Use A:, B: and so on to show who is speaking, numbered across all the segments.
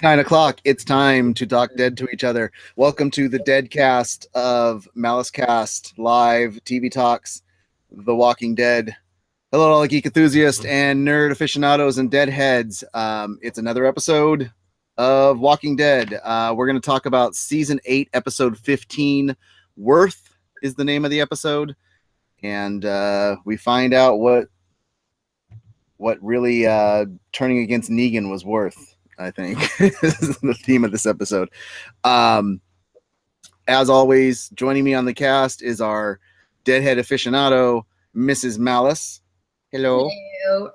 A: It's 9 o'clock. It's time to talk dead to each other. Welcome to the Deadcast of MaliceCast live TV talks, The Walking Dead. Hello, all geek enthusiasts and nerd aficionados and deadheads. It's another episode of Walking Dead. We're going to talk about Season 8, Episode 15. Worth is the name of the episode. And we find out what really turning against Negan was worth, I think. This is the theme of this episode. As always, joining me on the cast is our Deadhead aficionado, Mrs. Malice. Hello.
B: Hello.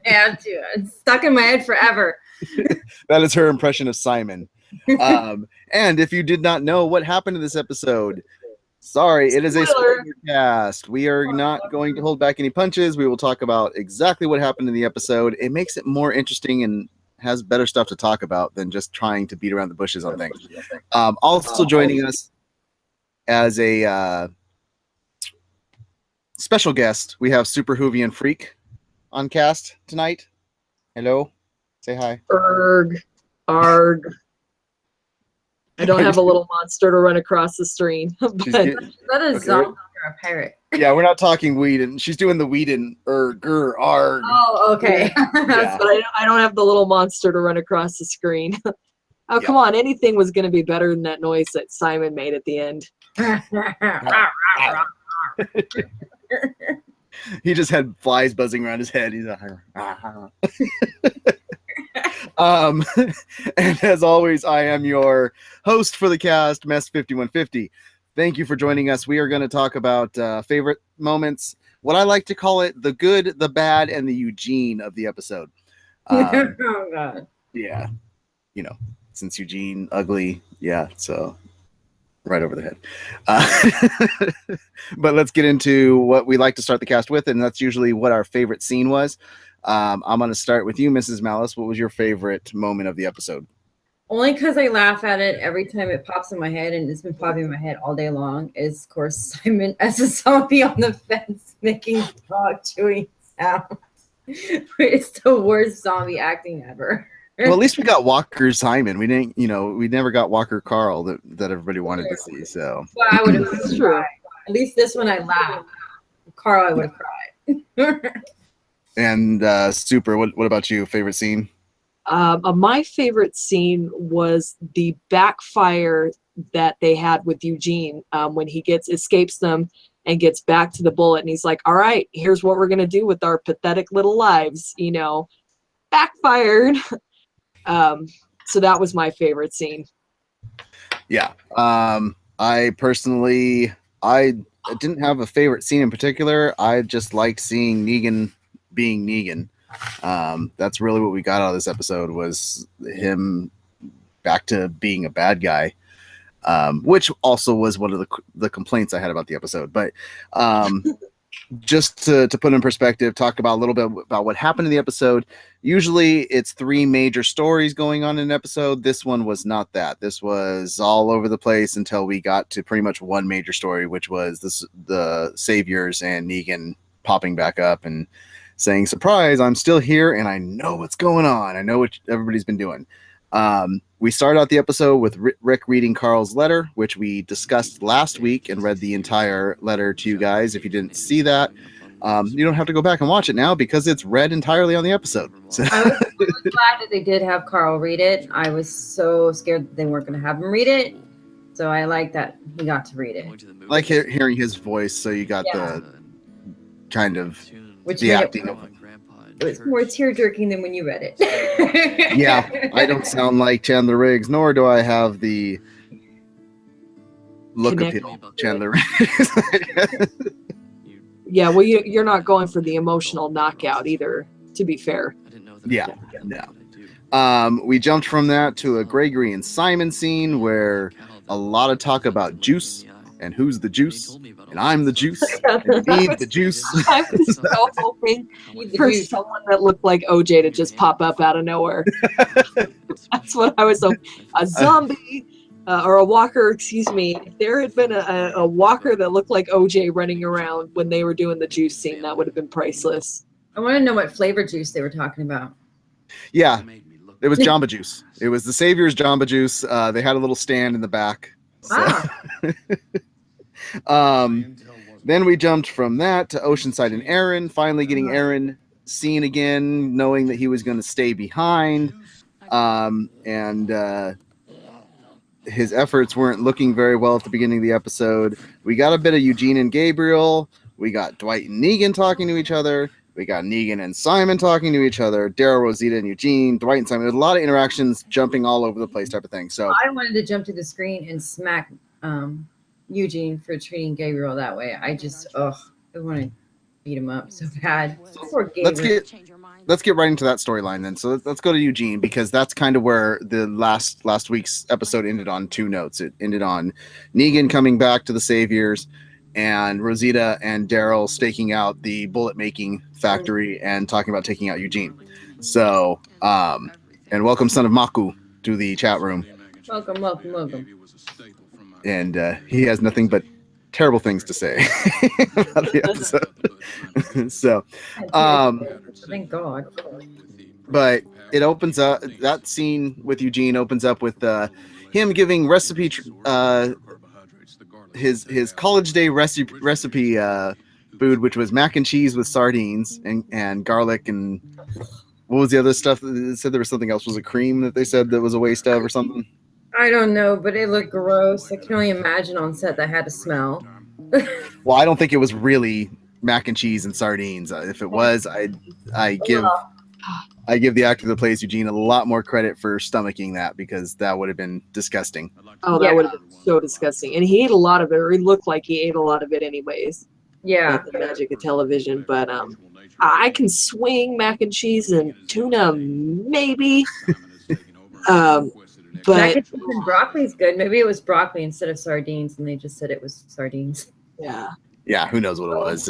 B: It's stuck in my head forever.
A: That is her impression of Simon. And if you did not know what happened in this episode, sorry, it is a spoiler cast. We are not going to hold back any punches. We will talk about exactly what happened in the episode. It makes it more interesting and has better stuff to talk about than just trying to beat around the bushes on things. Also joining us as a special guest, we have Super Hoovian Freak on cast tonight. Hello. Say hi.
C: Arg. I don't have a little monster to run across the screen.
B: That is zombie or a pirate.
A: Yeah, we're not talking Whedon. She's doing the Whedon arg.
B: Oh, okay.
A: Yeah.
C: But I don't have the little monster to run across the screen. Oh, come on. Anything was going to be better than that noise that Simon made at the end.
A: He just had flies buzzing around his head. He's like, and as always, I am your host for the cast, Mess5150. Thank you for joining us. We are going to talk about favorite moments, what I like to call it, the good, the bad, and the Eugene of the episode.
B: Oh, God.
A: Yeah. You know, since Eugene, ugly. Yeah, so right over the head. But let's get into what we like to start the cast with, and that's usually what our favorite scene was. I'm going to start with you, Mrs. Malice. What was your favorite moment of the episode?
B: Only because I laugh at it every time it pops in my head, and it's been popping in my head all day long, is, of course, Simon as a zombie on the fence making dog chewing sounds. It's the worst zombie acting ever.
A: Well, at least we got Walker Simon. We didn't, we never got Walker Carl that everybody wanted to see. So
B: well, I would have cried. At least this one I laughed. Carl, I would have cried.
A: And Super, what about you? Favorite scene?
C: My favorite scene was the backfire that they had with Eugene when he escapes them and gets back to the bullet, and he's like, "All right, here's what we're gonna do with our pathetic little lives." Backfired. So that was my favorite scene. Yeah.
A: I personally, I didn't have a favorite scene in particular. I just liked seeing Negan being Negan. That's really what we got out of this episode, was him back to being a bad guy, which also was one of the complaints I had about the episode. But just to put in perspective, talk about a little bit about what happened in the episode. Usually it's 3 major stories going on in an episode. This one was not that. This was all over the place until we got to pretty much one major story, which was the Saviors and Negan popping back up and saying, "Surprise, I'm still here and I know what's going on. I know what everybody's been doing." We started out the episode with Rick reading Carl's letter, which we discussed last week and read the entire letter to you guys. If you didn't see that, you don't have to go back and watch it now because it's read entirely on the episode. So.
B: I was glad that they did have Carl read it. I was so scared that they weren't going to have him read it. So I like that he got to read it.
A: I like hearing his voice, so you got the kind of
B: which
A: the acting of
B: it was more tear-jerking than when you read it.
A: Yeah, I don't sound like Chandler Riggs, nor do I have the look appeal Chandler Riggs.
C: Yeah, well, you're not going for the emotional knockout either, to be fair.
A: Yeah. We jumped from that to a Gregory and Simon scene where a lot of talk about juice and who's the juice, and I'm the juice, and need the juice.
C: I was so hoping for someone that looked like OJ to just pop up out of nowhere. That's what I was hoping. A zombie or a walker, excuse me. If there had been a walker that looked like OJ running around when they were doing the juice scene, that would have been priceless.
B: I want to know what flavor juice they were talking about.
A: Yeah, it was Jamba Juice. It was the Savior's Jamba Juice. They had a little stand in the back. So. Then we jumped from that to Oceanside and Aaron, finally getting Aaron seen again, knowing that he was going to stay behind. And his efforts weren't looking very well at the beginning of the episode. We got a bit of Eugene and Gabriel. We got Dwight and Negan talking to each other. We got Negan and Simon talking to each other. Daryl, Rosita, and Eugene. Dwight and Simon. There's a lot of interactions jumping all over the place type of thing. So
B: I wanted to jump to the screen and smack Eugene for treating Gabriel that way. I want to beat him up so bad.
A: Let's get right into that storyline then. So let's go to Eugene, because that's kind of where the last week's episode ended on two notes. It ended on Negan coming back to the Saviors and Rosita and Daryl staking out the bullet making factory and talking about taking out Eugene. So and welcome Son of Maku to the chat room.
B: Welcome.
A: And he has nothing but terrible things to say about the episode. So,
B: thank God.
A: But it opens up, that scene with Eugene opens up with him giving recipe, his college day recipe food, which was mac and cheese with sardines and garlic and what was the other stuff? They said there was something else. Was it cream that they said that was a waste of or something?
B: I don't know, but it looked gross. I can only imagine on set that had to smell.
A: Well, I don't think it was really mac and cheese and sardines. If it was, I give the actor that plays Eugene a lot more credit for stomaching that, because that would have been disgusting.
C: Oh, that would have been so disgusting. And he ate a lot of it, or he looked like he ate a lot of it anyways.
B: Yeah.
C: Like the magic of television. But I can swing mac and cheese and tuna, maybe. But
B: mac and cheese and broccoli's good. Maybe it was broccoli instead of sardines, and they just said it was sardines.
A: Yeah, who knows what it was.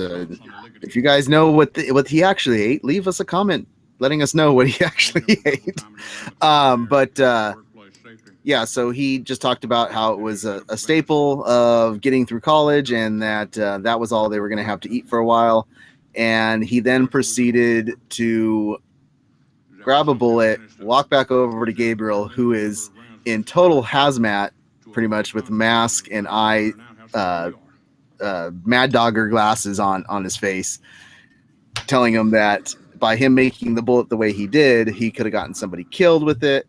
A: If you guys know what he actually ate, leave us a comment letting us know what he actually ate. Yeah, so he just talked about how it was a staple of getting through college, and that was all they were going to have to eat for a while. And he then proceeded to grab a bullet, walk back over to Gabriel, who is in total hazmat, pretty much with mask and Mad Dogger glasses on his face, telling him that by him making the bullet the way he did, he could have gotten somebody killed with it.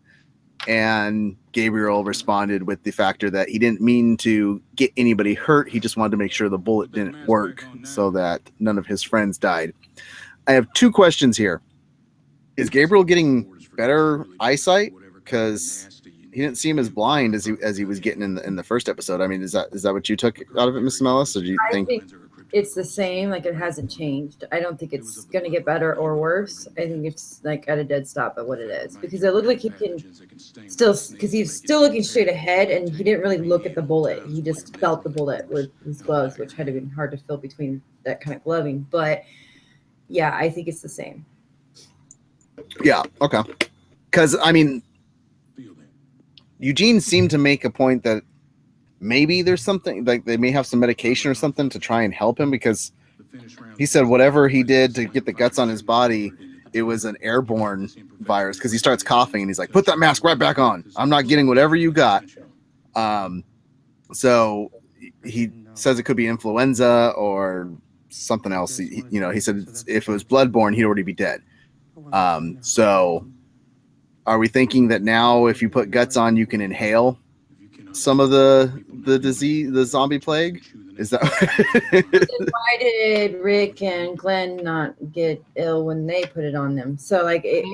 A: And Gabriel responded with the factor that he didn't mean to get anybody hurt. He just wanted to make sure the bullet didn't work so that none of his friends died. I have two questions here. Is Gabriel getting better eyesight? Because he didn't seem as blind as he was getting in the first episode. I mean, is that what you took out of it, Miss Malice? Or do you think
B: it's the same? Like, it hasn't changed. I don't think it's going to get better or worse. I think it's like at a dead stop at what it is, because it looked like he can still, because he's still looking straight ahead, and he didn't really look at the bullet. He just felt the bullet with his gloves, which had been hard to feel between that kind of gloving. But yeah, I think it's the same.
A: Yeah. Okay. Because I mean, Eugene seemed to make a point that maybe there's something, like they may have some medication or something to try and help him, because he said whatever he did to get the guts on his body, it was an airborne virus, because he starts coughing and he's like, put that mask right back on. I'm not getting whatever you got. So he says it could be influenza or something else. He said if it was bloodborne, he'd already be dead. So are we thinking that now if you put guts on, you can inhale some of the disease, the zombie plague? Is that
B: why did Rick and Glenn not get ill when they put it on them? So like it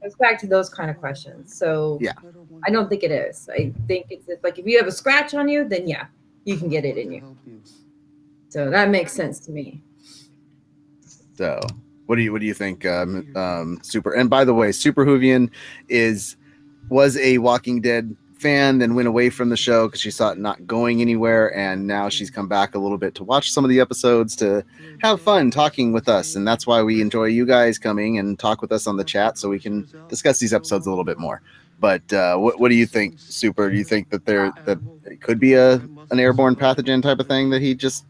B: goes back to those kind of questions. So yeah, I don't think it is. I think it's like if you have a scratch on you, then yeah, you can get it in you. So that makes sense to me.
A: So what do you think, Super? And by the way, Super Hoovian was a Walking Dead fan, then went away from the show because she saw it not going anywhere, and now she's come back a little bit to watch some of the episodes to have fun talking with us, and that's why we enjoy you guys coming and talk with us on the chat so we can discuss these episodes a little bit more. But what do you think, Super? Do you think that that it could be an airborne pathogen type of thing that he just,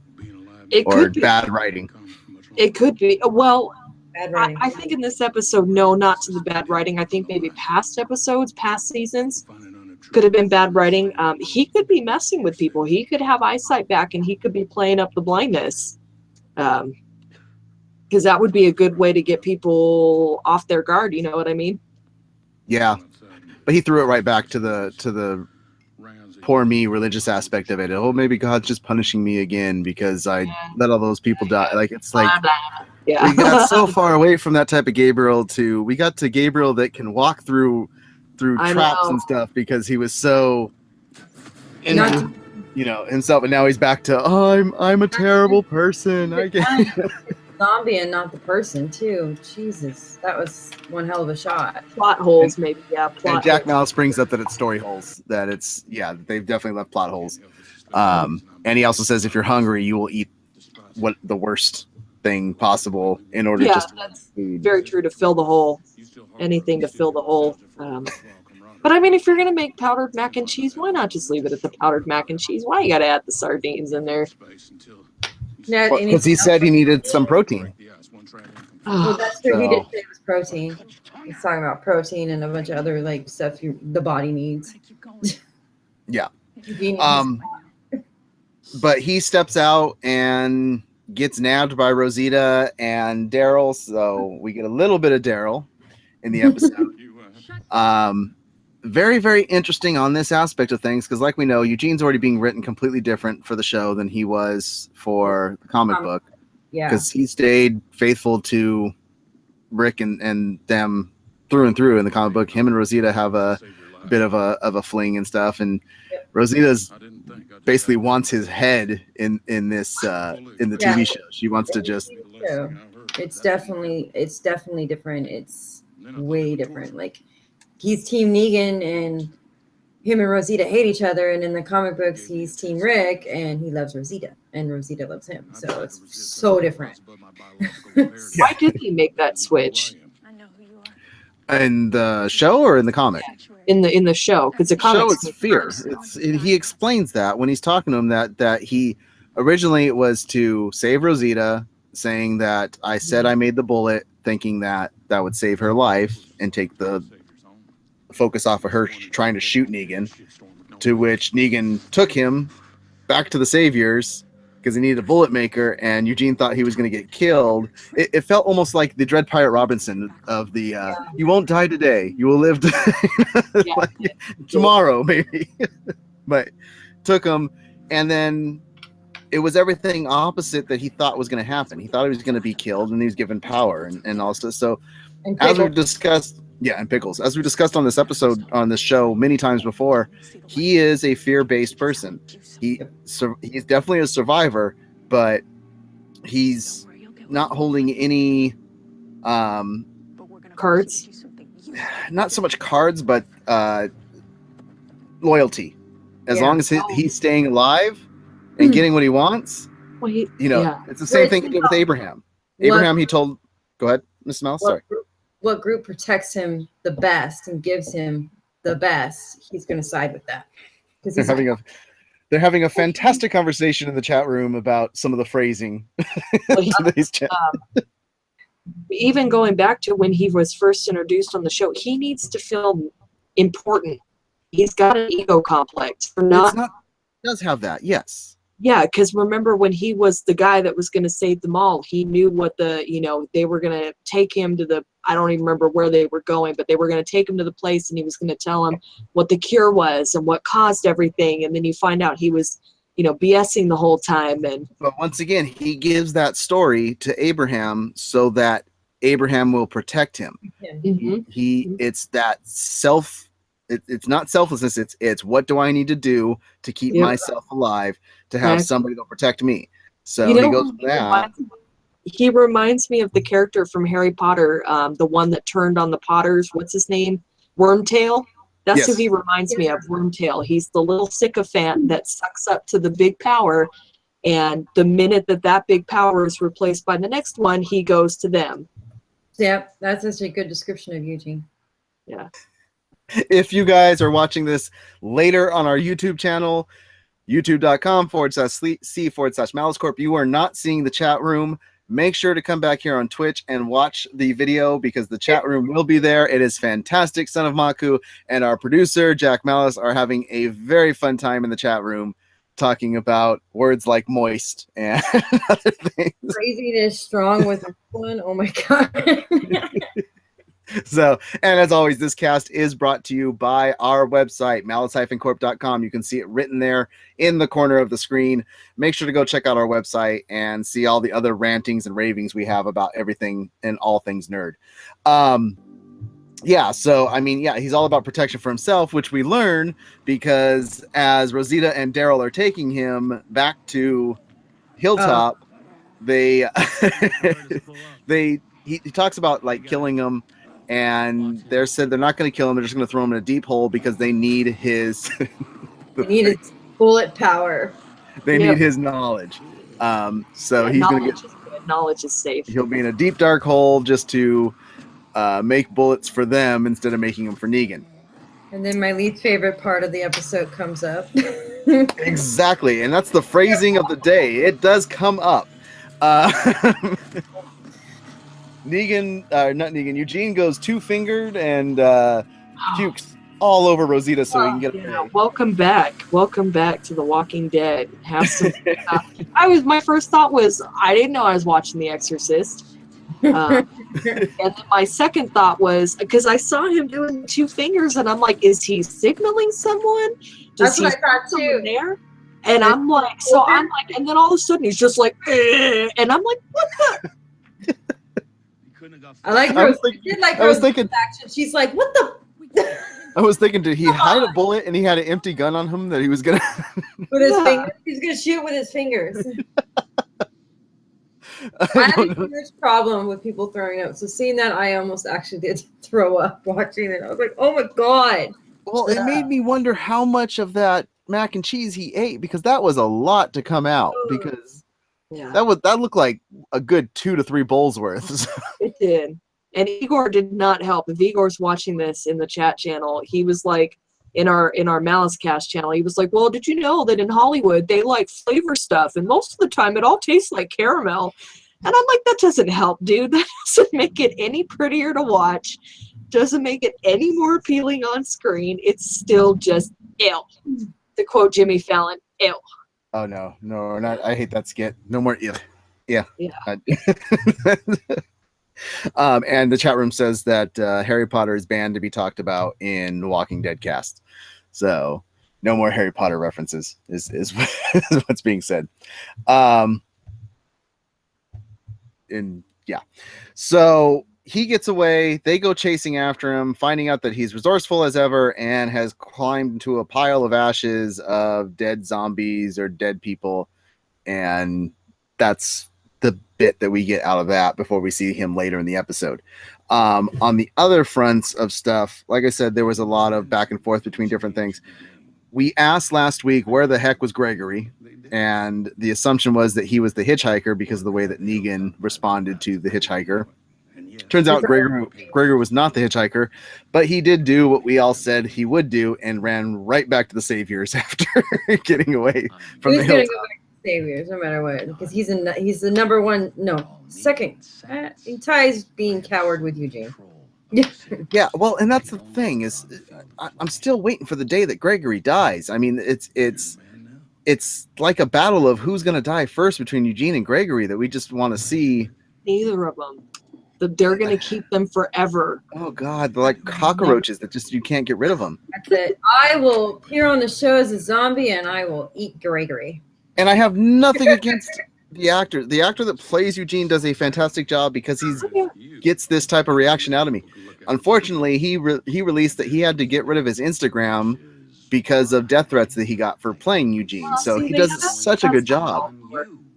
C: it
A: or
C: could be
A: bad writing?
C: It could be. Well,
B: Bad writing.
C: I think in this episode, no, not to the bad writing. I think maybe past episodes, past seasons could have been bad writing. He could be messing with people. He could have eyesight back, and he could be playing up the blindness. Because that would be a good way to get people off their guard. You know what I mean?
A: Yeah, but he threw it right back to the poor me religious aspect of it. Oh, maybe God's just punishing me again because I let all those people die. Like, it's like,
C: yeah.
A: we got so far away from that type of Gabriel we got to Gabriel that can walk through traps and stuff because he was so into, himself, and now he's back to I'm a terrible person. I get
B: zombie and not the person too. Jesus, that was one hell of a shot.
C: Plot holes, maybe. Yeah,
A: and Jack Malice brings up that it's story holes. That it's they've definitely left plot holes. And he also says if you're hungry, you will eat what the worst thing possible in order just.
C: Yeah, that's very true. To fill the hole, anything to fill the hole. But I mean, if you're gonna make powdered mac and cheese, why not just leave it at the powdered mac and cheese? Why you gotta add the sardines in there?
A: Because he said he needed some protein.
B: Well, that's true. He did say it was protein. He's talking about protein and a bunch of other like stuff the body needs.
A: Yeah. But he steps out and gets nabbed by Rosita and Daryl. So we get a little bit of Daryl in the episode. Very, very interesting on this aspect of things because, like we know, Eugene's already being written completely different for the show than he was for the comic book.
B: Yeah,
A: because he stayed faithful to Rick and them through and through in the comic book. Him and Rosita have a bit of a fling and stuff, and Rosita's basically wants his head in this in the TV show. She wants to just.
B: It's definitely different. It's way different. Like. He's Team Negan, and him and Rosita hate each other. And in the comic books, he's Team Rick, and he loves Rosita, and Rosita loves him. So it's so different.
C: Why did he make that switch?
A: In the show or in the comic?
C: In the show, because the comic
A: show it's fear. He explains that when he's talking to him that he originally it was to save Rosita, saying that I said I made the bullet, thinking that would save her life and take the focus off of her trying to shoot Negan, to which Negan took him back to the Saviors because he needed a bullet maker, and Eugene thought he was going to get killed. It felt almost like the Dread Pirate Robinson of the you won't die today, you will live like, tomorrow maybe. But took him, and then it was everything opposite that he thought was going to happen. He thought he was going to be killed, and he was given power and all stuff. So as we've discussed. Yeah, and Pickles. As we discussed on this episode, on this show many times before, he is a fear-based person. He's definitely a survivor, but he's not holding any
C: cards.
A: Not so much cards, but loyalty. As long as he's staying alive and getting what he wants,
C: well,
A: it's the same thing he did with Abraham. Abraham, he told. Go ahead, Miss Mouse. Sorry.
B: What group protects him the best and gives him the best, he's going to side with that. Because
A: they're having a fantastic conversation in the chat room about some of the phrasing. Today's chat.
C: Even going back to when he was first introduced on the show, he needs to feel important. He's got an ego complex.
A: He does have that, yes.
C: Yeah, because remember when he was the guy that was going to save them all, he knew what they were going to take him to I don't even remember where they were going, but they were going to take him to the place, and he was going to tell him what the cure was and what caused everything. And then you find out he was, BSing the whole time.
A: But once again, he gives that story to Abraham so that Abraham will protect him.
C: Mm-hmm.
A: It's that it's not selflessness. It's what do I need to do to keep myself alive, to have somebody that'll protect me. So he goes with that.
C: He reminds me of the character from Harry Potter, the one that turned on the Potters. What's his name? Wormtail. That's who he reminds me of, Wormtail. He's the little sycophant that sucks up to the big power, and the minute that big power is replaced by the next one, he goes to them.
B: Yep, that's such a good description of Eugene.
C: Yeah.
A: If you guys are watching this later on our YouTube channel, youtube.com/C/Malice Corp, you are not seeing the chat room. make sure to come back here on Twitch and watch the video because the chat room will be there. It is fantastic. Son of Maku and our producer, Jack Malice, are having a very fun time in the chat room talking about words like moist and other things.
B: Craziness strong with one. Oh my god.
A: So, and as always, this cast is brought to you by our website, malice-corp.com. You can see it written there in the corner of the screen. Make sure to go check out our website and see all the other rantings and ravings we have about everything and all things nerd. Yeah, so, I mean, yeah, he's all about protection for himself, which we learn because as Rosita and Daryl are taking him back to Hilltop, he talks about, like, killing him. And they said they're not going to kill him. They're just going to throw him in a deep hole because they need his
B: his bullet power.
A: They need his knowledge. So he's going to get
C: knowledge is safe.
A: He'll be in a deep dark hole just to make bullets for them instead of making them for Negan.
B: And then my least favorite part of the episode comes up.
A: Exactly, and that's the phrasing of the day. It does come up. Eugene goes two-fingered and pukes all over Rosita so he can get away.
C: Welcome back to The Walking Dead. Have some my first thought was I didn't know I was watching The Exorcist. And then my second thought was because I saw him doing two fingers and I'm like, is he signaling someone?
B: That's what I thought too.
C: There? And I'm like, and then all of a sudden he's just like, and I'm like, what the?
B: I like her. I was thinking action. She's like, "What the?"
A: I was thinking, did he hide a bullet and he had an empty gun on him that he was gonna
B: with his fingers? He's gonna shoot with his fingers. I have a huge problem with people throwing up. So seeing that, I almost actually did throw up watching it. I was like, "Oh my god!"
A: Well, it made me wonder how much of that mac and cheese he ate because that was a lot to come out because. Yeah, that looked like a good 2 to 3 bowls worth.
C: It did, and Igor did not help. If Igor's watching this in the chat channel, he was like, in our MaliceCast channel, he was like, "Well, did you know that in Hollywood they like flavor stuff, and most of the time it all tastes like caramel?" And I'm like, that doesn't help, dude. That doesn't make it any prettier to watch. Doesn't make it any more appealing on screen. It's still just ill. To quote Jimmy Fallon, ill.
A: Oh no, not I hate that skit. No more yeah. And the chat room says that Harry Potter is banned to be talked about in Walking Dead cast. So no more Harry Potter references is what's being said. So he gets away, they go chasing after him, finding out that he's resourceful as ever and has climbed into a pile of ashes of dead zombies or dead people. And that's the bit that we get out of that before we see him later in the episode. On the other fronts of stuff, like I said, there was a lot of back and forth between different things. We asked last week where the heck was Gregory, and the assumption was that he was the hitchhiker because of the way that Negan responded to the hitchhiker. Turns out Gregory was not the hitchhiker, but he did do what we all said he would do and ran right back to the Saviors after getting away from the hilltop.
B: Go back to the Saviors no matter what, because he's the number one, second. He ties being coward with Eugene.
A: Yeah, well, and that's the thing is, I'm still waiting for the day that Gregory dies. I mean, it's like a battle of who's going to die first between Eugene and Gregory that we just want to see.
C: Neither of them. They're going to keep them forever.
A: Oh God, they're like cockroaches that just you can't get rid of them.
B: That's it. I will appear on the show as a zombie and I will eat Gregory.
A: And I have nothing against the actor. The actor that plays Eugene does a fantastic job because he gets this type of reaction out of me. Unfortunately, he released that he had to get rid of his Instagram because of death threats that he got for playing Eugene. So he does such a good job.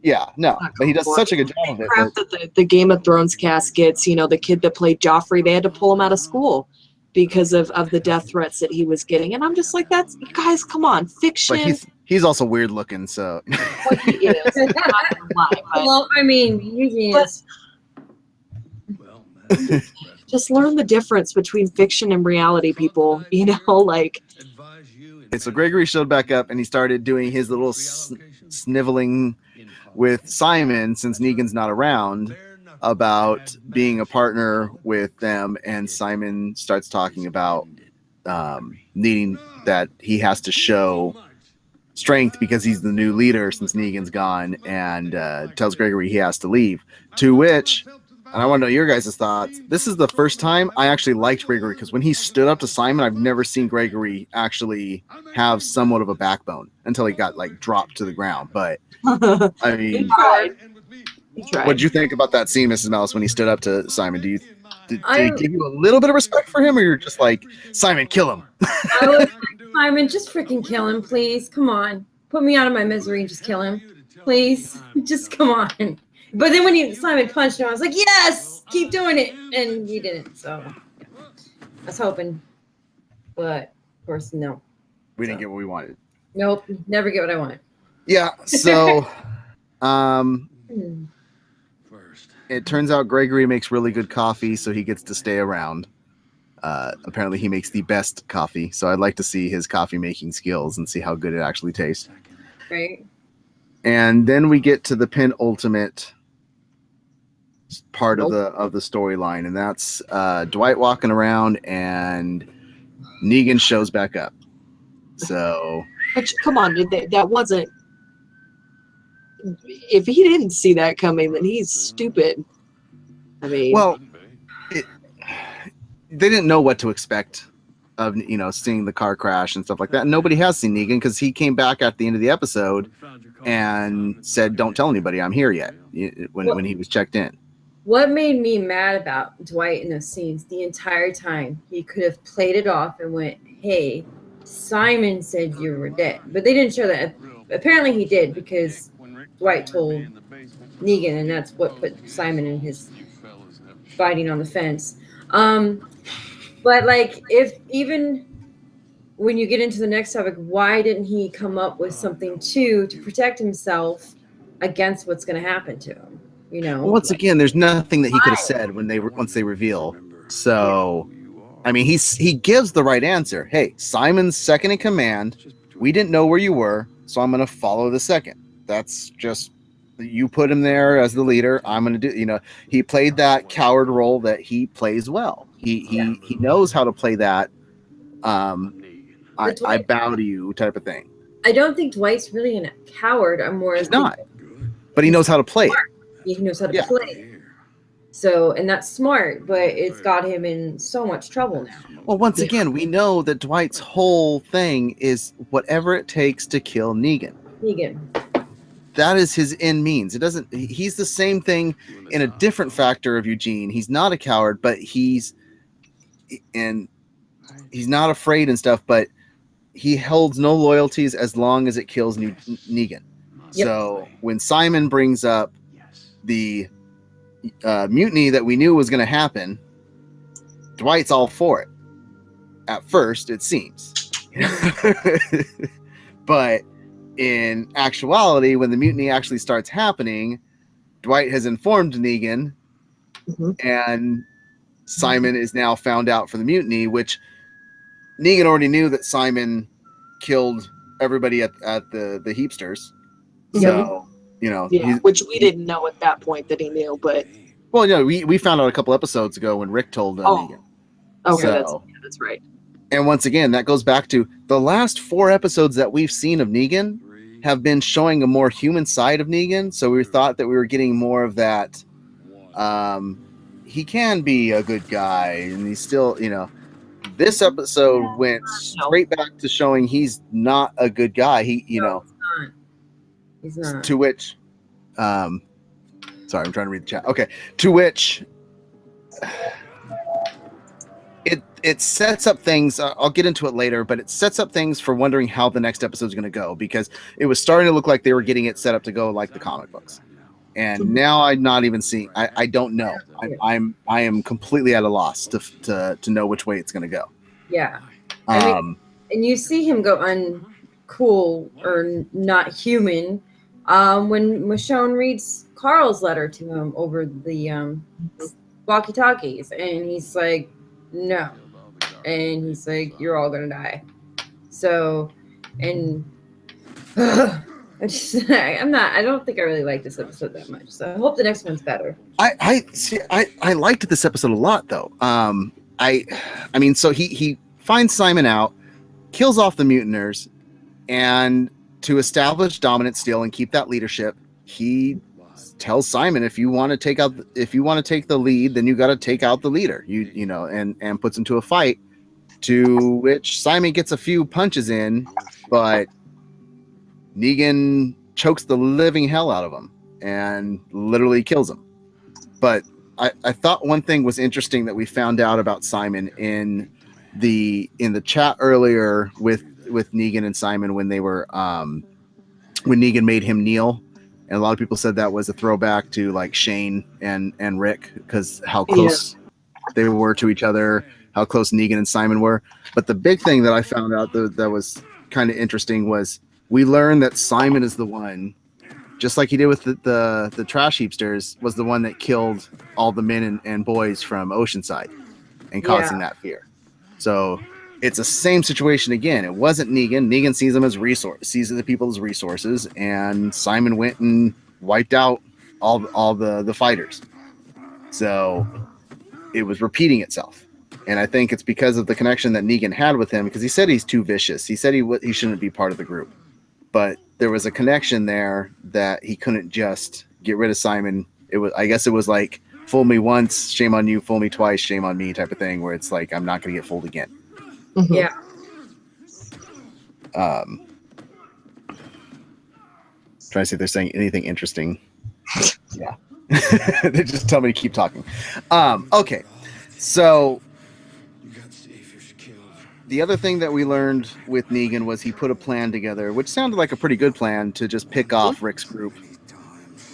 A: Yeah, no, but he does such a good job of it.
C: Crap that the Game of Thrones cast gets, the kid that played Joffrey, they had to pull him out of school because of the death threats that he was getting. And I'm just like, guys, come on, fiction.
A: But he's also weird looking, so.
C: Well, he is.
B: Well, I mean, Eugene is.
C: Just learn the difference between fiction and reality, people.
A: So Gregory showed back up and he started doing his little sniveling with Simon, since Negan's not around, about being a partner with them, and Simon starts talking about needing that he has to show strength because he's the new leader since Negan's gone, and tells Gregory he has to leave. To which, and I want to know your guys' thoughts, this is the first time I actually liked Gregory, because when he stood up to Simon, I've never seen Gregory actually have somewhat of a backbone until he got like dropped to the ground. But I
C: He
A: mean,
C: tried. He tried.
A: what did you think about that scene, Mrs. Malice, when he stood up to Simon? Did he
B: I
A: give you a little bit of respect for him, or you're just like, Simon, kill him?
B: was like, Simon, just freaking kill him, please. Come on. Put me out of my misery and just kill him. Please. Just come on. But then when Simon punched him, I was like, yes, keep doing it. And he didn't. So yeah. I was hoping. But of course, no.
A: We didn't get what we wanted.
B: Nope. Never get what I want.
A: Yeah. So it turns out Gregory makes really good coffee, so he gets to stay around. Apparently he makes the best coffee, so I'd like to see his coffee making skills and see how good it actually tastes.
B: Right.
A: And then we get to the penultimate part of the storyline, and that's Dwight walking around and Negan shows back up. So
C: But come on, that wasn't. If he didn't see that coming, then he's stupid. I mean,
A: well, they didn't know what to expect of, seeing the car crash and stuff like that. And nobody has seen Negan because he came back at the end of the episode and said, "Don't tell anybody I'm here yet," when he was checked in.
B: What made me mad about Dwight in those scenes the entire time? He could have played it off and went, "Hey, Simon said you were dead," but they didn't show that. Apparently, he did, because Dwight told Negan, and that's what put Simon in his fighting on the fence. But like, if even when you get into the next topic, why didn't he come up with something to protect himself against what's going to happen to him?
A: Well, once again, there's nothing that he could have said once they reveal. So, I mean, he gives the right answer. Hey, Simon's second in command. We didn't know where you were, so I'm going to follow the second. That's just, you put him there as the leader. I'm going to do. He played that coward role that he plays well. He knows how to play that. I bow to you type of thing.
B: I don't think Dwight's really a coward. I'm more.
A: He's not, but he knows how to play it.
B: He knows how to play. So, and that's smart, but it's got him in so much trouble now.
A: Well, once again, we know that Dwight's whole thing is whatever it takes to kill Negan. That is his end means. He's the same thing in a different factor of Eugene. He's not a coward, but he's not afraid and stuff, but he holds no loyalties as long as it kills Negan. Yep. So when Simon brings up the mutiny that we knew was going to happen, Dwight's all for it. At first, it seems. But in actuality, when the mutiny actually starts happening, Dwight has informed Negan, and Simon is now found out for the mutiny, which Negan already knew that Simon killed everybody at the Heapsters. So,
C: which we didn't know at that point that he knew, but
A: we found out a couple episodes ago when Rick told Negan.
C: Okay, that's right.
A: And once again, that goes back to the last 4 episodes that we've seen of Negan have been showing a more human side of Negan. So we thought that we were getting more of that. He can be a good guy, and he's still, this episode went straight back to showing he's not a good guy. He's not. To which, sorry, I'm trying to read the chat. Okay. To which, it sets up things. I'll get into it later, but it sets up things for wondering how the next episode is going to go, because it was starting to look like they were getting it set up to go like the comic books, and now I'm not even seeing. I don't know. I am completely at a loss to know which way it's going to go.
B: Yeah, and you see him go uncool or not human when Michonne reads Carl's letter to him over the walkie-talkies, and he's like, no. And he's like, you're all gonna die. So, and I don't think I really like this episode that much. So I hope the next one's better.
A: I liked this episode a lot though. I mean, so he finds Simon out, kills off the mutineers, and to establish dominance still and keep that leadership, he tells Simon, if you want to take the lead, then you got to take out the leader. You know, and puts him to a fight, to which Simon gets a few punches in, but Negan chokes the living hell out of him and literally kills him. But I thought one thing was interesting that we found out about Simon in the chat earlier with Negan and Simon when they were when Negan made him kneel, and a lot of people said that was a throwback to like Shane and Rick, because how close they were to each other, how close Negan and Simon were. But the big thing that I found out that was kind of interesting was we learned that Simon is the one, just like he did with the trash heapsters, was the one that killed all the men and boys from Oceanside and causing that fear. So it's the same situation again. It wasn't Negan. Negan sees them as sees the people as resources, and Simon went and wiped out all the fighters. So it was repeating itself. And I think it's because of the connection that Negan had with him, because he said he's too vicious. He said he shouldn't be part of the group. But there was a connection there that he couldn't just get rid of Simon. I guess it was like, fool me once, shame on you, fool me twice, shame on me type of thing, where it's like, I'm not going to get fooled again.
C: Mm-hmm.
B: Yeah.
A: Trying to see if they're saying anything interesting. Yeah. They just tell me to keep talking. Okay. So the other thing that we learned with Negan was he put a plan together, which sounded like a pretty good plan, to just pick off Rick's group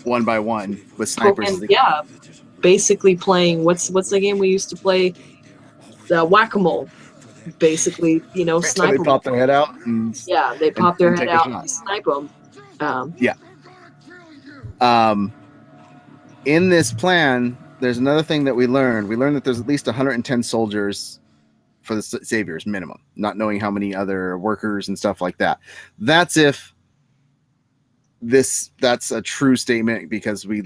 A: one by one with snipers.
C: Yeah, basically playing what's the game we used to play? The whack-a-mole. Basically, you know, sniper.
A: So they pop their head out.
C: They pop their head out and snipe them.
A: In this plan, there's another thing that we learned. We learned that there's at least 110 soldiers for the Saviors minimum, not knowing how many other workers and stuff like that. That's if that's a true statement, because we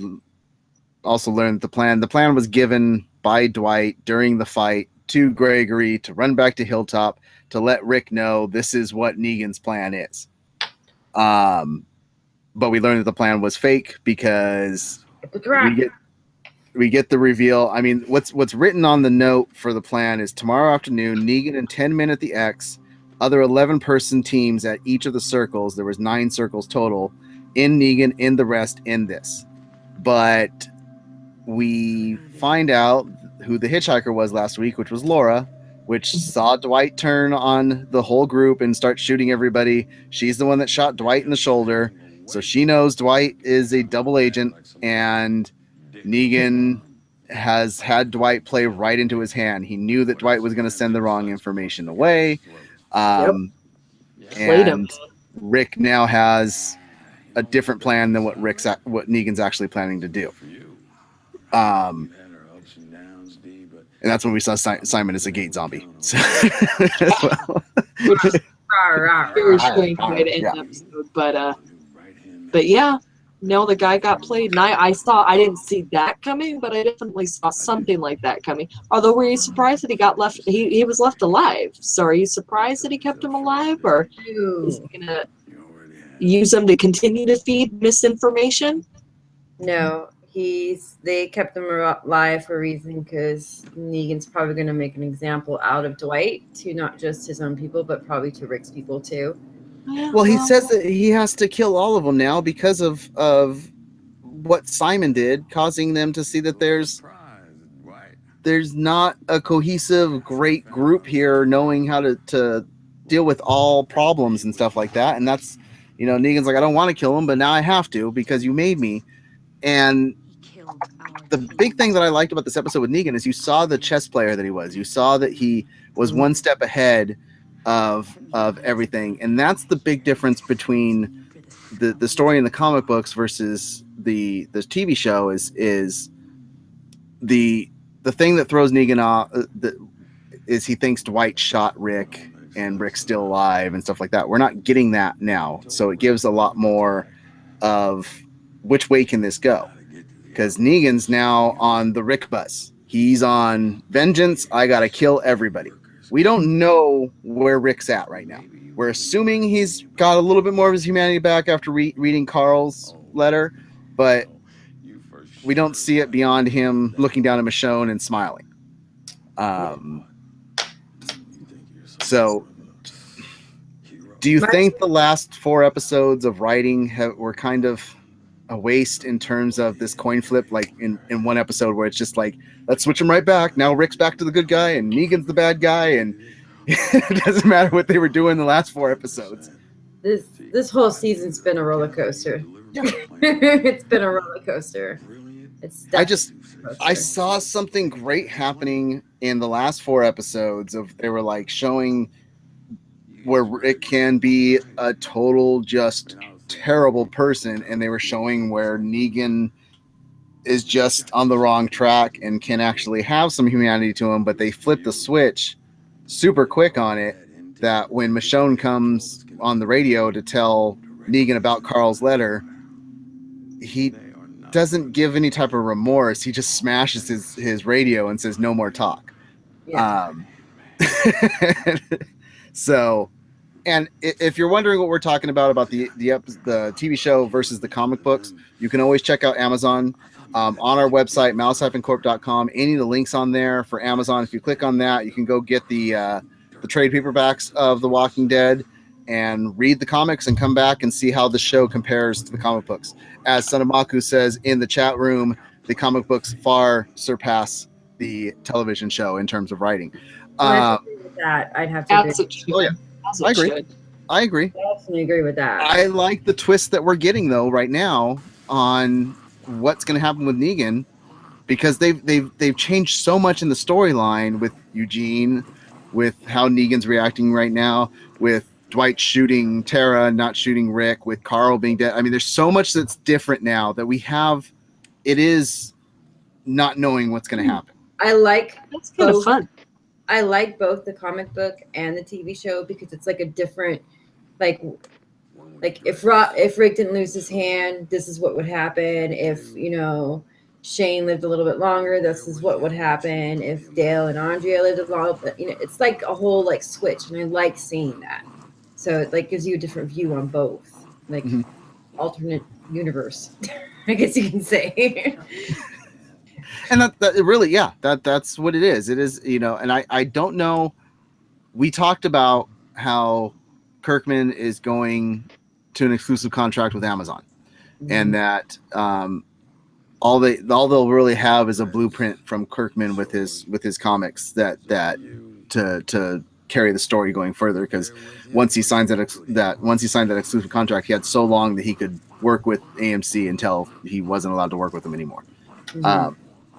A: also learned the plan was given by Dwight during the fight to Gregory to run back to Hilltop to let Rick know this is what Negan's plan is. But we learned that the plan was fake, because we get the reveal. I mean, what's written on the note for the plan is tomorrow afternoon, Negan and 10 men at the X, other 11-person teams at each of the circles. There was 9 circles total in Negan, in the rest in this. But we find out who the hitchhiker was last week, which was Laura, which saw Dwight turn on the whole group and start shooting everybody. She's the one that shot Dwight in the shoulder. So she knows Dwight is a double agent, and Negan has had Dwight play right into his hand. He knew that Dwight was going to send the wrong information away. And Rick now has a different plan than what Negan's actually planning to do. And that's when we saw Simon as a gate zombie. So,
C: Very strange way to end the episode, but yeah, no, the guy got played, and I didn't see that coming, but I definitely saw something like that coming. Although, were you surprised that he got left? He was left alive. So, are you surprised that he kept him alive, or is he gonna use him to continue to feed misinformation?
B: No, they kept him alive for a reason, because Negan's probably going to make an example out of Dwight to not just his own people, but probably to Rick's people too.
A: Well, he says that he has to kill all of them now because of what Simon did, causing them to see that there's not a cohesive, great group here knowing how to deal with all problems and stuff like that. And that's, Negan's like, I don't want to kill him, but now I have to because you made me. And the big thing that I liked about this episode with Negan is you saw the chess player that he was. You saw that he was one step ahead of everything, and that's the big difference between the story in the comic books versus the TV show. Is the thing that throws Negan off is he thinks Dwight shot Rick and Rick's still alive and stuff like that. We're not getting that now, so it gives a lot more of which way can this go? Because Negan's now on the Rick bus. He's on vengeance. I got to kill everybody. We don't know where Rick's at right now. We're assuming he's got a little bit more of his humanity back after reading Carl's letter, but we don't see it beyond him looking down at Michonne and smiling. So, do you think the last 4 episodes of writing were kind of a waste in terms of this coin flip, like in one episode where it's just like, let's switch him right back. Now Rick's back to the good guy and Negan's the bad guy, and it doesn't matter what they were doing the last 4 episodes.
B: This whole season's been a roller coaster. It's been a roller coaster.
A: I saw something great happening in the last 4 episodes of they were like showing where Rick can be a total just terrible person, and they were showing where Negan is just on the wrong track and can actually have some humanity to him, but they flipped the switch super quick on it, that when Michonne comes on the radio to tell Negan about Carl's letter, he doesn't give any type of remorse. He just smashes his radio and says no more talk. Yeah. So, and if you're wondering what we're talking about the TV show versus the comic books, you can always check out Amazon on our website, malice-corp.com. Any of the links on there for Amazon. If you click on that, you can go get the trade paperbacks of The Walking Dead and read the comics and come back and see how the show compares to the comic books. As Sanamaku says in the chat room, the comic books far surpass the television show in terms of writing.
B: That I'd have to agree.
A: Oh yeah, I agree.
B: I definitely agree with that.
A: I like the twist that we're getting though right now on what's going to happen with Negan, because they've changed so much in the storyline with Eugene, with how Negan's reacting right now, with Dwight shooting Tara, not shooting Rick, with Carl being dead. I mean, there's so much that's different now that we have. It is not knowing what's going to happen.
C: That's kind of fun.
B: I like both the comic book and the TV show because it's like a different, like if Rick didn't lose his hand, this is what would happen. If Shane lived a little bit longer, this is what would happen. If Dale and Andrea lived a little bit, it's like a whole like switch, and I like seeing that. So it like gives you a different view on both, like alternate universe, I guess you can say.
A: And that really, yeah, that's what it is. It is, and I don't know. We talked about how Kirkman is going to an exclusive contract with Amazon, and that all they'll really have is a blueprint from Kirkman with his comics that to carry the story going further. Because once he signed that exclusive contract, he had so long that he could work with AMC until he wasn't allowed to work with them anymore.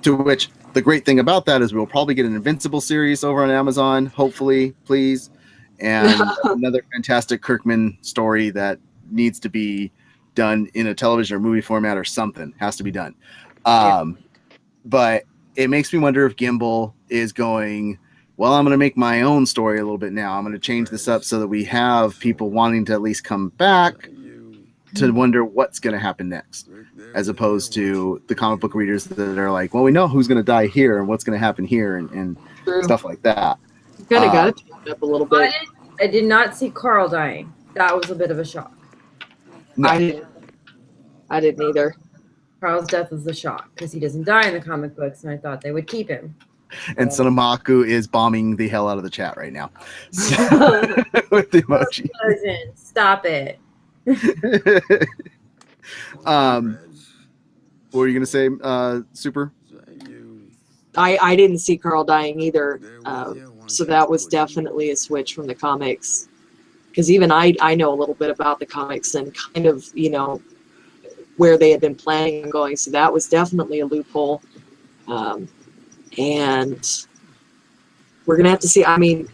A: To which the great thing about that is we'll probably get an Invincible series over on Amazon, hopefully, please, and another fantastic Kirkman story that needs to be done in a television or movie format or something has to be done. But it makes me wonder if Gimbal is going, well, I'm going to make my own story a little bit now. I'm going to change this up so that we have people wanting to at least come back to wonder what's going to happen next, as opposed to the comic book readers that are like, well, we know who's going to die here and what's going to happen here and stuff like that.
C: You kind of got it up a little bit.
B: I did not see Carl dying. That was a bit of a shock.
A: No.
C: I didn't either.
B: Carl's death was a shock because he doesn't die in the comic books, and I thought they would keep him.
A: And Sanamaku is bombing the hell out of the chat right now with the emoji.
B: Stop it.
A: What were you gonna say, Super?
C: I didn't see Carl dying either, so that was definitely a switch from the comics, because even I know a little bit about the comics and kind of where they had been planning on going, so that was definitely a loophole. And we're gonna have to see. I mean,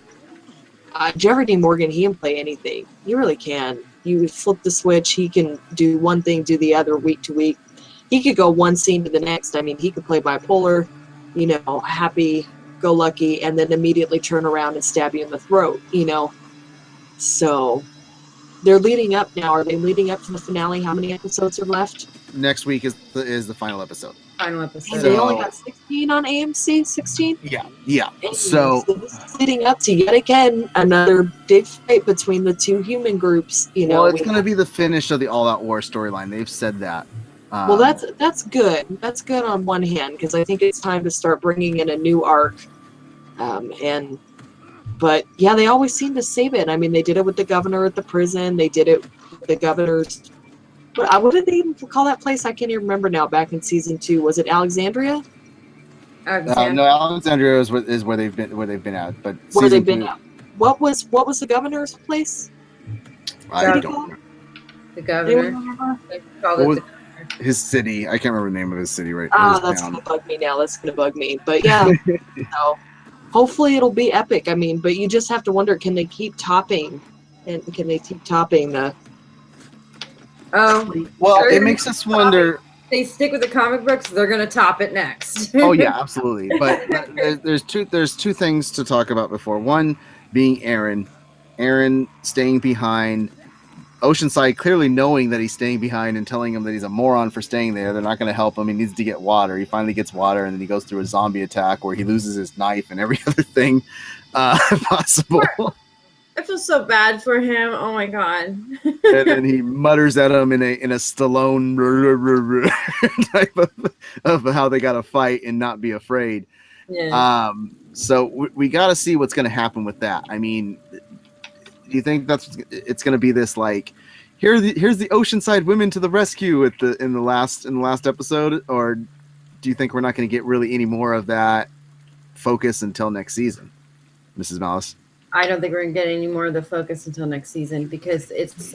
C: Jeffrey Dean Morgan, he can play anything. He really can. You flip the switch, he can do one thing, do the other, week to week. He could go one scene to the next. I mean, he could play bipolar, happy go lucky, and then immediately turn around and stab you in the throat. So they're leading up now. Are they leading up to the finale? How many episodes are left?
A: Next week is the final episode.
B: Final
C: And
B: episode.
C: they only got 16 on AMC. 16.
A: Yeah.
C: So this is leading up to yet again another big fight between the two human groups. You know,
A: well, it's going to be the finish of the All Out War storyline. They've said that.
C: Well, that's good. That's good on one hand, because I think it's time to start bringing in a new arc. But yeah, they always seem to save it. I mean, they did it with the governor at the prison. They did it with the governor's. What did they even call that place? I can't even remember now. Back in season 2, was it Alexandria?
A: No, Alexandria is where they've been at. But
C: where they've been at. What was the governor's place?
A: I don't know.
B: The governor.
A: His city. I can't remember the name of his city right
C: now. That's going to bug me now. That's going to bug me. But yeah, hopefully it'll be epic. I mean, but you just have to wonder, can they keep topping? And can they keep topping the...
A: Well, it makes us wonder...
B: They stick with the comic books, they're going to top it next.
A: Oh, yeah, absolutely. But there's two things to talk about before. One being Aaron. Aaron staying behind... Oceanside clearly knowing that he's staying behind and telling him that he's a moron for staying there. They're not going to help him. He needs to get water. He finally gets water, and then he goes through a zombie attack where he loses his knife and every other thing possible.
B: I feel so bad for him. Oh my god!
A: And then he mutters at him in a Stallone type of how they got to fight and not be afraid.
B: Yeah.
A: So we got to see what's going to happen with that. I mean. Do you think it's going to be this like here's the Oceanside women to the rescue in the last episode, or do you think we're not going to get really any more of that focus until next season, Mrs. Malice?
B: I don't think we're going to get any more of the focus until next season because it's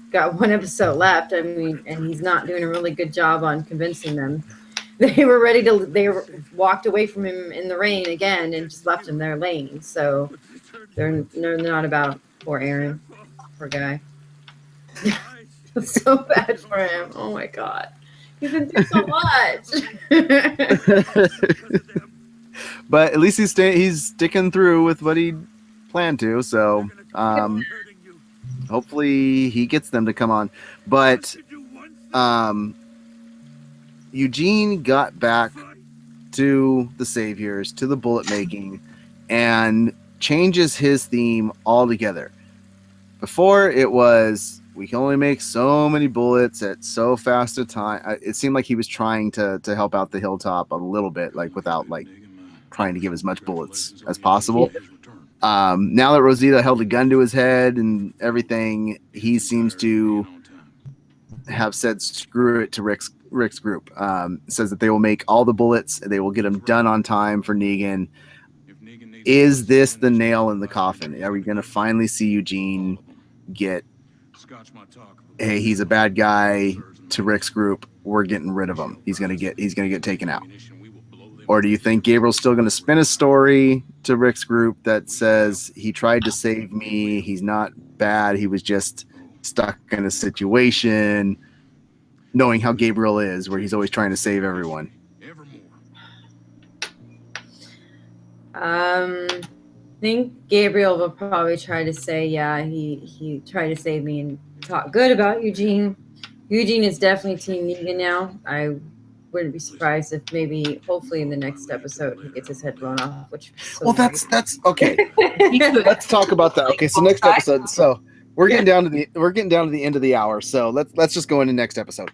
B: got one episode left. I mean, and he's not doing a really good job on convincing them. They walked away from him in the rain again and just left him there laying. So they're not about poor Aaron, poor guy. So bad for him. Oh my god, he's been through so much.
A: But at least he's sticking through with what he planned to. So hopefully he gets them to come on. But Eugene got back to the Saviors, to the bullet making, and changes his theme altogether. Before it was, we can only make so many bullets at so fast a time. It seemed like he was trying to help out the Hilltop a little bit, like without like trying to give as much bullets as possible. Now that Rosita held a gun to his head and everything, he seems to have said screw it to Rick's group. Says that they will make all the bullets, they will get them done on time for Negan. Is this the nail in the coffin? Are we going to finally see Eugene get, hey, he's a bad guy to Rick's group, we're getting rid of him, he's going to get taken out? Or do you think Gabriel's still going to spin a story to Rick's group that says he tried to save me, he's not bad, he was just stuck in a situation, knowing how Gabriel is, where he's always trying to save everyone?
B: I think Gabriel will probably try to say, yeah, he tried to save me and talk good about Eugene. Eugene is definitely Team Negan now. I wouldn't be surprised if maybe, hopefully, in the next episode he gets his head blown off. Which
A: that's okay. Let's talk about that. Okay, so next episode. So we're getting down to the end of the hour. So let's just go into next episode.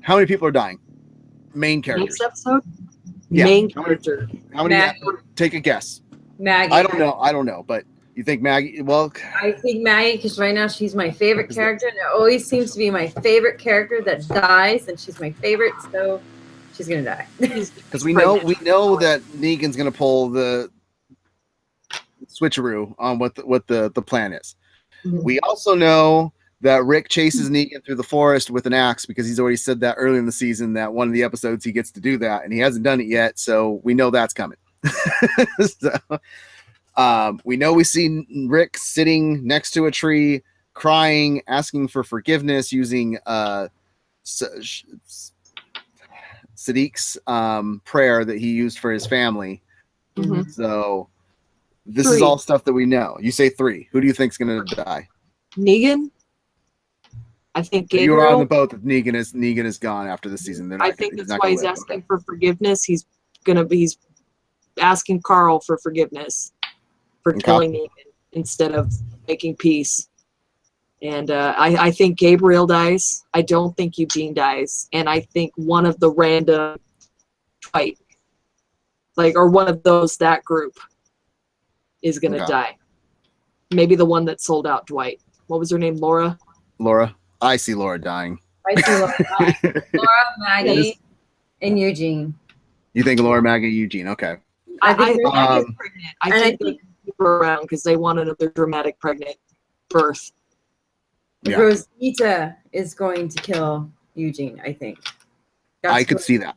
A: How many people are dying? Main characters.
C: Next episode.
A: Yeah.
C: Main character.
A: How many? Take a guess.
B: Maggie.
A: I don't know, but you think Maggie? Well,
B: I think Maggie, because right now she's my favorite character, and it always seems to be my favorite character that dies, and she's my favorite, so she's gonna die.
A: Because we know that Negan's gonna pull the switcheroo on what the plan is. Mm-hmm. We also know that Rick chases Negan through the forest with an axe, because he's already said that early in the season that one of the episodes he gets to do that, and he hasn't done it yet, so we know that's coming. So, we know we see Rick sitting next to a tree, crying, asking for forgiveness, using Sadiq's prayer that he used for his family. Mm-hmm. So this is all stuff that we know. You say 3. Who do you think's going to die?
C: Negan. I think
A: You are on
C: Gabriel.
A: the boat that Negan is gone after this season.
C: I think that's why he's asking for forgiveness. He's asking Carl for forgiveness for killing Negan instead of making peace. And I think Gabriel dies. I don't think Eugene dies. And I think one of the random fight, or one of those, that group is going to die. Maybe the one that sold out Dwight. What was her name? Laura?
A: Laura. I see Laura dying.
B: I see Laura dying. Laura, Maggie, and Eugene.
A: You think Laura, Maggie, Eugene? Okay.
C: I think Maggie's pregnant. I think keep her around because they want another dramatic pregnant birth.
A: Yeah.
B: Rosita is going to kill Eugene, I think.
A: I could see that.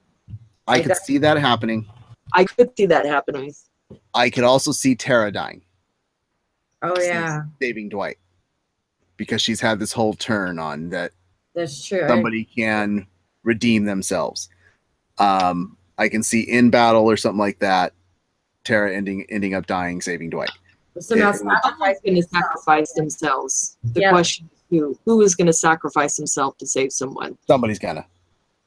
A: I could see that happening.
C: I could see that happening.
A: I could also see Tara dying.
B: Oh, yeah.
A: Saving Dwight. Because she's had this whole turn on that.
B: That's true.
A: Somebody can redeem themselves. I can see in battle or something like that, Tara ending up dying, saving Dwight.
C: Someone's going to sacrifice themselves. The question is who is going to sacrifice himself to save someone?
A: Somebody's gonna.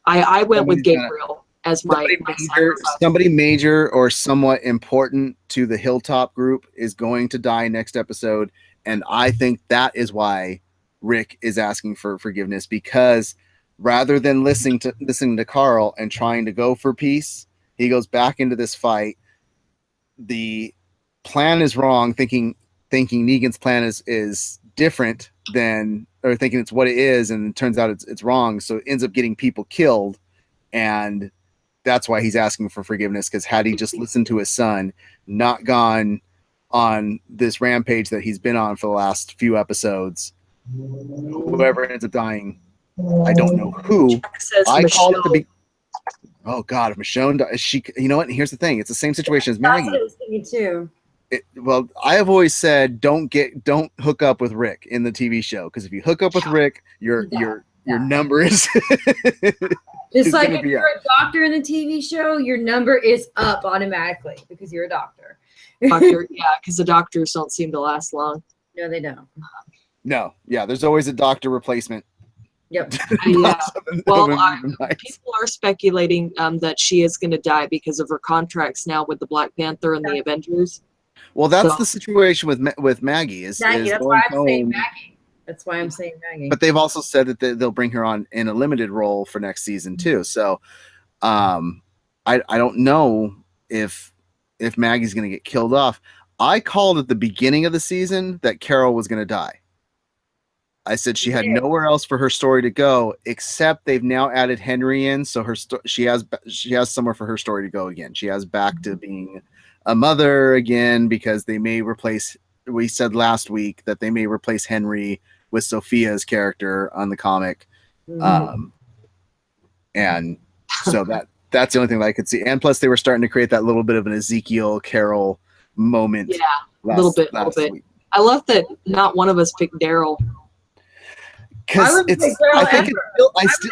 C: I went with Gabriel as
A: somebody major or somewhat important to the Hilltop group is going to die next episode, and I think that is why Rick is asking for forgiveness, because rather than listening to Carl and trying to go for peace, he goes back into this fight. The plan is wrong, thinking Negan's plan is different than, or thinking it's what it is, and it turns out it's wrong. So it ends up getting people killed, and that's why he's asking for forgiveness. Because had he just listened to his son, not gone on this rampage that he's been on for the last few episodes, whoever ends up dying, I don't know who. I called it to be. Oh God, if Michonne dies, she. You know what? And here's the thing: it's the same situation as Maggie.
B: That's what I was thinking too.
A: Well, I have always said don't hook up with Rick in the TV show, because if you hook up with Rick, your number is
B: just like if you're a doctor in the TV show, your number is up automatically because you're a doctor.
C: Because the doctors don't seem to last long.
B: No, they don't.
A: No, there's always a doctor replacement.
B: Yep.
C: Well, people are speculating that she is going to die because of her contracts now with the Black Panther and the Avengers.
A: Well, that's the situation with Maggie.
B: Maggie, that's why I'm saying Maggie. That's why I'm saying Maggie.
A: But they've also said that they'll bring her on in a limited role for next season too. So, I don't know if Maggie's going to get killed off. I called at the beginning of the season that Carol was going to die. I said she had nowhere else for her story to go, except they've now added Henry in, so she has somewhere for her story to go again. She has back to being a mother again, because they may replace. We said last week that they may replace Henry with Sophia's character on the comic, and so that's the only thing that I could see. And plus, they were starting to create that little bit of an Ezekiel Carol moment.
C: Yeah, a little bit.
A: Week.
C: I love that not one of us picked Daryl.
A: Because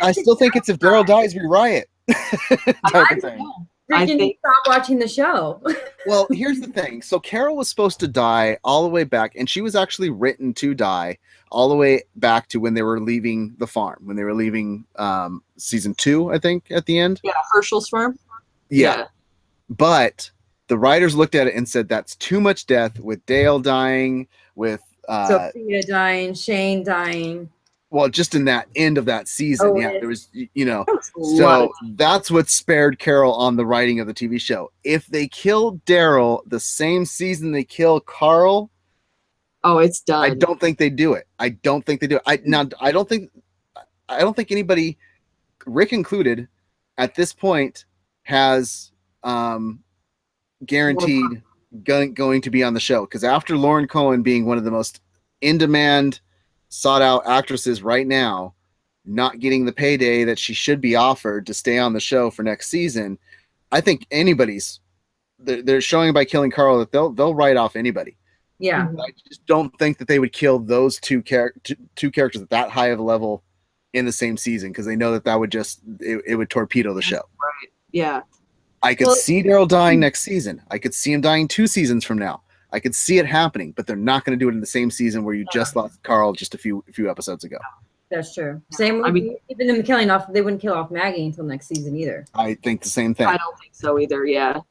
A: I still think it's if Daryl dies, we riot.
B: I think stop watching the show.
A: Well, here's the thing. So Carol was supposed to die all the way back, and she was actually written to die all the way back to when they were leaving the farm, when they were leaving season 2, I think, at the end.
C: Yeah, Herschel's farm.
A: Yeah. But the writers looked at it and said that's too much death, with Dale dying, with
B: Sophia dying, Shane dying.
A: Well, just in that end of that season, there was, so that's what spared Carol on the writing of the TV show. If they kill Daryl the same season they kill Carl,
C: it's done.
A: I don't think they do it. I don't think anybody, Rick included, at this point, has guaranteed going to be on the show, because after Lauren Cohen being one of the most in-demand, sought-out actresses right now, not getting the payday that she should be offered to stay on the show for next season, I think they're showing by killing Carl that they'll write off anybody.
B: Yeah,
A: I just don't think that they would kill those two characters at that high of a level in the same season, because they know that would just it would torpedo the show.
C: Right. Yeah.
A: I could see Daryl dying next season. I could see him dying 2 seasons from now. I could see it happening, but they're not going to do it in the same season where you just lost Carl just a few episodes ago.
B: That's true. Same with even them killing off. They wouldn't kill off Maggie until next season either.
A: I think the same thing.
C: I don't think so either. Yeah.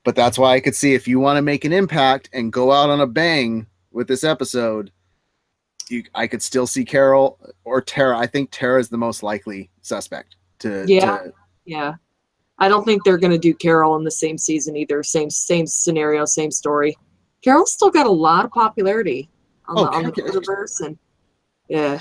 A: But that's why I could see if you want to make an impact and go out on a bang with this episode, I could still see Carol or Tara. I think Tara is the most likely suspect to.
C: Yeah. I don't think they're going to do Carol in the same season either. Same scenario, same story. Carol's still got a lot of popularity on the universe, and yeah,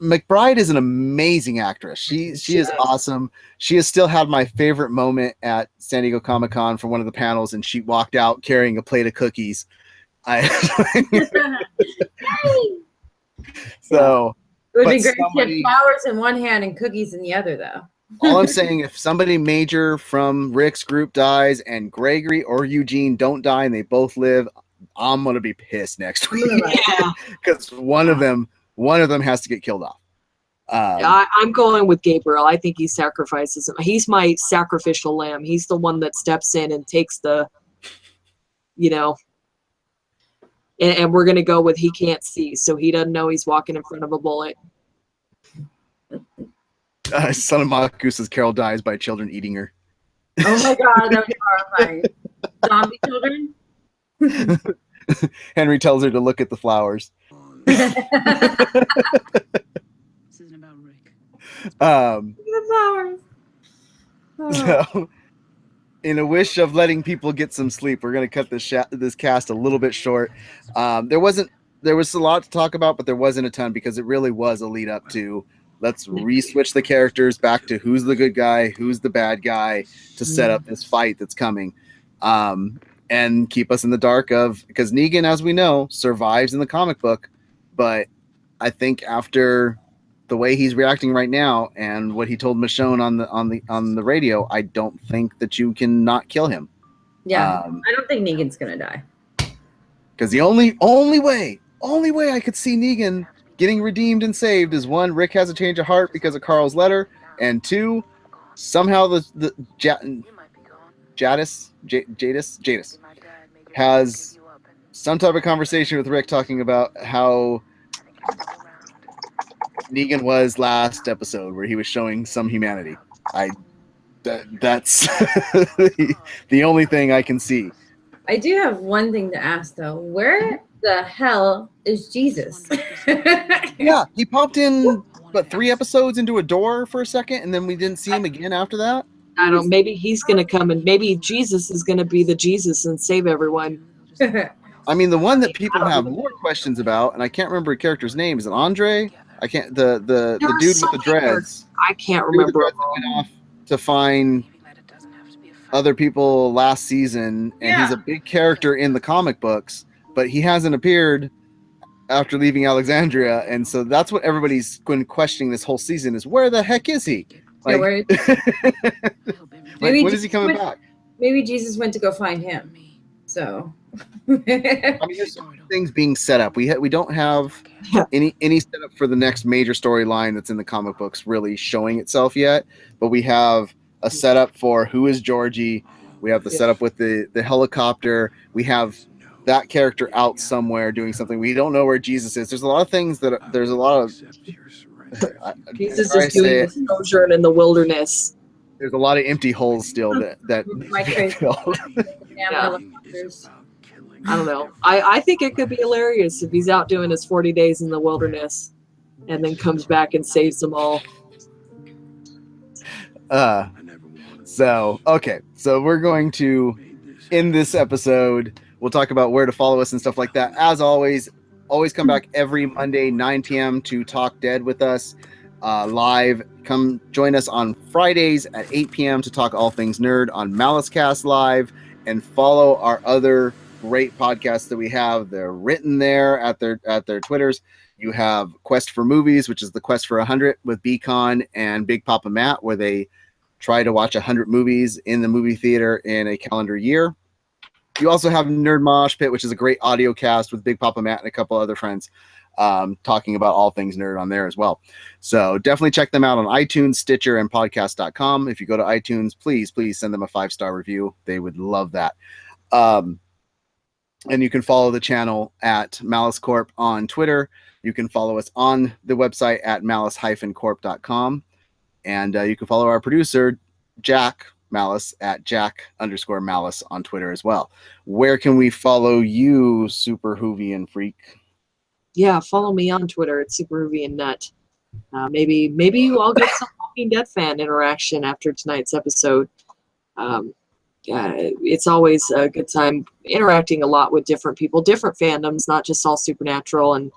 A: McBride is an amazing actress. She is awesome. She has still had my favorite moment at San Diego Comic-Con for one of the panels, and she walked out carrying a plate of cookies. So
B: it would be great if she had flowers in one hand and cookies in the other, though.
A: All I'm saying, if somebody major from Rick's group dies and Gregory or Eugene don't die and they both live, I'm gonna be pissed next week because one of them has to get killed off.
C: I'm going with Gabriel. I think he sacrifices him. He's my sacrificial lamb. He's the one that steps in and takes the, and we're gonna go with he can't see, so he doesn't know he's walking in front of a bullet.
A: Son of Maku says Carol dies by children eating her.
B: Oh my god, that was horrifying. Zombie children?
A: Henry tells her to look at the flowers.
D: This isn't about Rick.
B: The flowers. Oh.
A: So, in a wish of letting people get some sleep, we're going to cut this cast a little bit short. There was a lot to talk about, but there wasn't a ton because it really was a lead up to let's re-switch the characters back to who's the good guy, who's the bad guy to set up this fight that's coming. And keep us in the dark because Negan, as we know, survives in the comic book, but I think after the way he's reacting right now and what he told Michonne on the radio, I don't think that you can not kill him.
B: Yeah, I don't think Negan's gonna die.
A: Because the only way I could see Negan getting redeemed and saved is one, Rick has a change of heart because of Carl's letter, and two, somehow the Jadis has some type of conversation with Rick talking about how Negan was last episode where he was showing some humanity. That's the only thing I can see.
B: I do have one thing to ask though. Where the hell is Jesus?
A: Yeah, he popped in 3 episodes into a door for a second, and then we didn't see him again after that.
C: I don't. Maybe he's gonna come, and maybe Jesus is gonna be the Jesus and save everyone.
A: I mean, the one that people have more questions about, and I can't remember a character's name. Is it Andre? I can't. The dude with the dreads.
C: I can't remember.
A: Went off to find other people last season, and he's a big character in the comic books, but he hasn't appeared after leaving Alexandria, and so that's what everybody's been questioning this whole season: is where the heck is he? Like, when is he coming back?
B: Maybe Jesus went to go find him. So,
A: I mean, there's things being set up. We don't have any setup for the next major storyline that's in the comic books really showing itself yet. But we have a setup for who is Georgie. We have the setup with the helicopter. We have that character out somewhere doing something. We don't know where Jesus is. There's a lot of things there's a lot of.
C: Jesus is doing the sojourn in the wilderness.
A: There's a lot of empty holes still that filled.
C: I don't know. I think it could be hilarious if he's out doing his 40 days in the wilderness and then comes back and saves them all.
A: So we're going to end this episode. We'll talk about where to follow us and stuff like that. As always come back every Monday, 9 p.m. to talk Dead with us live. Come join us on Fridays at 8 p.m. to talk all things nerd on MaliceCast Live, and follow our other great podcasts that we have. They're written there at their Twitters. You have Quest for Movies, which is the Quest for 100 with Beacon and Big Papa Matt, where they try to watch 100 movies in the movie theater in a calendar year. You also have Nerd Mosh Pit, which is a great audio cast with Big Papa Matt and a couple other friends talking about all things nerd on there as well. So definitely check them out on iTunes, Stitcher, and podcast.com. If you go to iTunes, please send them a 5-star review. They would love that. And you can follow the channel at Malice Corp on Twitter. You can follow us on the website at malice-corp.com. And you can follow our producer, Jack Malice, at Jack_Malice on Twitter as well. Where can we follow you, Super Hoovian Freak?
C: Yeah, follow me on Twitter at Super Hoovian Nut. Maybe you all get some Walking Dead fan interaction after tonight's episode. It's always a good time interacting a lot with different people, different fandoms, not just all Supernatural and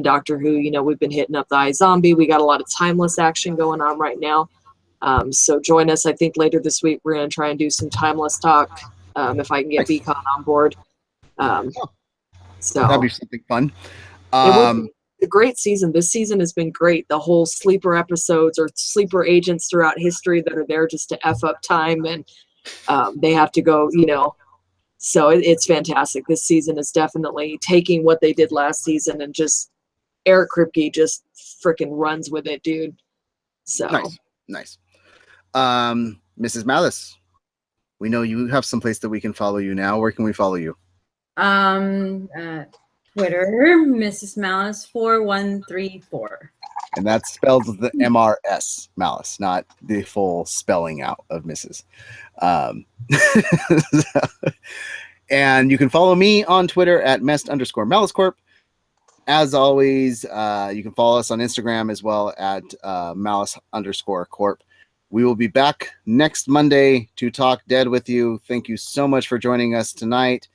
C: Doctor Who. You know, we've been hitting up the iZombie. We got a lot of Timeless action going on right now. So join us. I think later this week we're going to try and do some Timeless talk if I can get Beacon on board. So
A: that'd be something fun.
C: It was a great season. This season has been great. The whole sleeper episodes or sleeper agents throughout history that are there just to F up time, and they have to go, you know. So it's fantastic. This season is definitely taking what they did last season and just Eric Kripke just freaking runs with it, dude. So
A: nice. Mrs. Malice, we know you have some place that we can follow you now. Where can we follow you?
B: Twitter, Mrs. Malice 4134.
A: And that's spelled with the MRS, Malice, not the full spelling out of Mrs. And you can follow me on Twitter at @mest_MaliceCorp. As always, you can follow us on Instagram as well at @malice_corp. We will be back next Monday to talk Dead with you. Thank you so much for joining us tonight.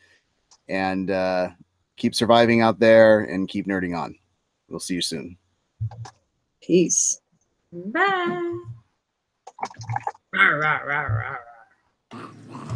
A: And keep surviving out there and keep nerding on. We'll see you soon.
C: peace.
B: Bye. Rah, rah, rah, rah, rah.